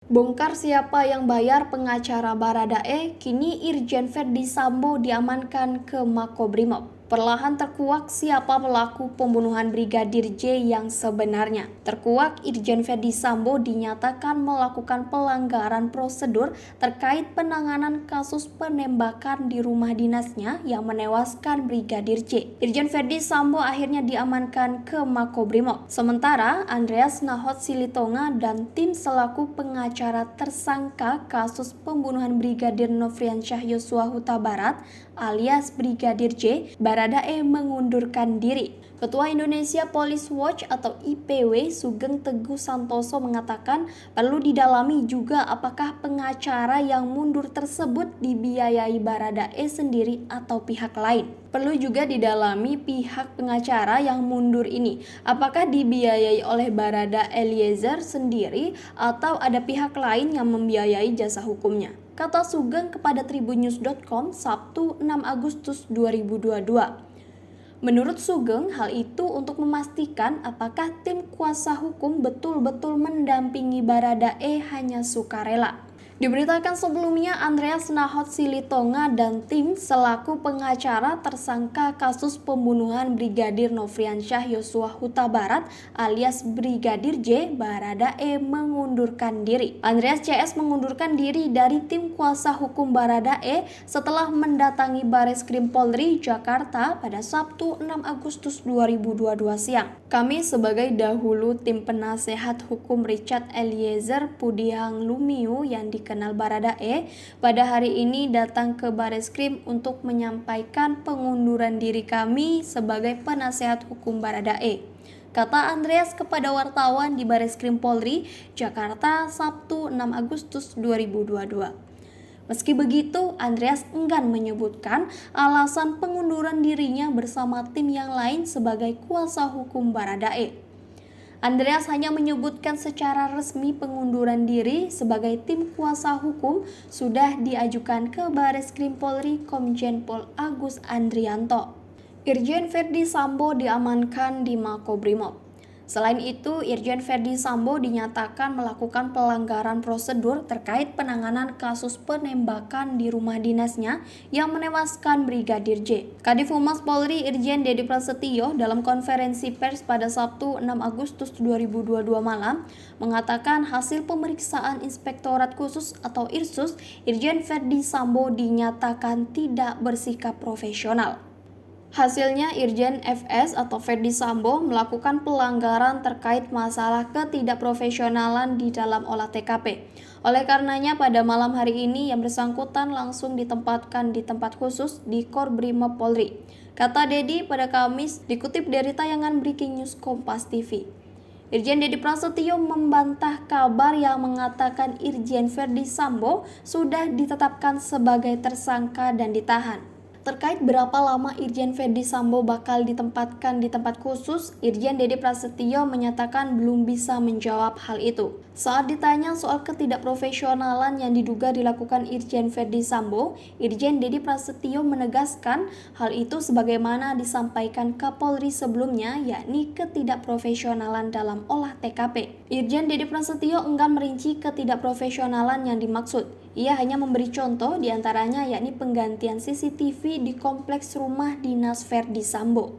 Bongkar siapa yang bayar pengacara Baradae, kini Irjen Verdi Sambo diamankan ke Makobrimob. Perlahan terkuak siapa pelaku pembunuhan Brigadir J yang sebenarnya. Terkuak Irjen Verdi Sambo dinyatakan melakukan pelanggaran prosedur terkait penanganan kasus penembakan di rumah dinasnya yang menewaskan Brigadir J. Irjen Verdi Sambo akhirnya diamankan ke Makobrimob. Sementara Andreas Nahot Silitonga dan tim selaku pengacara tersangka kasus pembunuhan Brigadir Nofriansyah Yosua Huta Barat alias Brigadir J, Baradae mengundurkan diri. Ketua Indonesia Police Watch atau IPW Sugeng Teguh Santoso mengatakan perlu didalami juga apakah pengacara yang mundur tersebut dibiayai Baradae sendiri atau pihak lain. Perlu juga didalami pihak pengacara yang mundur ini, apakah dibiayai oleh Barada Eliezer sendiri atau ada pihak lain yang membiayai jasa hukumnya. Kata Sugeng kepada tribunnews.com Sabtu 6 Agustus 2022. Menurut Sugeng, hal itu untuk memastikan apakah tim kuasa hukum betul-betul mendampingi Baradae hanya sukarela. Diberitakan sebelumnya Andreas Nahot Silitonga dan tim selaku pengacara tersangka kasus pembunuhan Brigadir Nofriansyah Yosua Huta Barat alias Brigadir J, Baradae mengundurkan diri. Andreas CS mengundurkan diri dari tim kuasa hukum Baradae setelah mendatangi Bareskrim Polri Jakarta pada Sabtu 6 Agustus 2022 siang. Kami sebagai dahulu tim penasehat hukum Richard Eliezer Pudihang Lumiu yang dikenal Baradae pada hari ini datang ke Bareskrim untuk menyampaikan pengunduran diri kami sebagai penasehat hukum Baradae, kata Andreas kepada wartawan di Bareskrim Polri Jakarta Sabtu 6 Agustus 2022. Meski begitu, Andreas enggan menyebutkan alasan pengunduran dirinya bersama tim yang lain sebagai kuasa hukum Baradae. Andreas hanya menyebutkan secara resmi pengunduran diri sebagai tim kuasa hukum sudah diajukan ke Bareskrim Polri Komjen Pol Agus Andrianto. Irjen Verdi Sambo diamankan di Makobrimob. Selain itu, Irjen Verdi Sambo dinyatakan melakukan pelanggaran prosedur terkait penanganan kasus penembakan di rumah dinasnya yang menewaskan Brigadir J. Kadif Humas Polri Irjen Dedi Prasetyo dalam konferensi pers pada Sabtu 6 Agustus 2022 malam mengatakan hasil pemeriksaan Inspektorat Khusus atau Irsus, Irjen Verdi Sambo dinyatakan tidak bersikap profesional. Hasilnya Irjen FS atau Verdi Sambo melakukan pelanggaran terkait masalah ketidakprofesionalan di dalam olah TKP. Oleh karenanya pada malam hari ini yang bersangkutan langsung ditempatkan di tempat khusus di Korbrimob Polri. Kata Dedi pada Kamis dikutip dari tayangan Breaking News Kompas TV. Irjen Dedi Prasetyo membantah kabar yang mengatakan Irjen Verdi Sambo sudah ditetapkan sebagai tersangka dan ditahan. Terkait berapa lama Irjen Verdi Sambo bakal ditempatkan di tempat khusus, Irjen Dedi Prasetyo menyatakan belum bisa menjawab hal itu. Saat ditanya soal ketidakprofesionalan yang diduga dilakukan Irjen Verdi Sambo, Irjen Dedi Prasetyo menegaskan hal itu sebagaimana disampaikan Kapolri sebelumnya, yakni ketidakprofesionalan dalam olah TKP. Irjen Dedi Prasetyo enggan merinci ketidakprofesionalan yang dimaksud. Ia hanya memberi contoh diantaranya yakni penggantian CCTV di kompleks rumah dinas Verdi Sambo.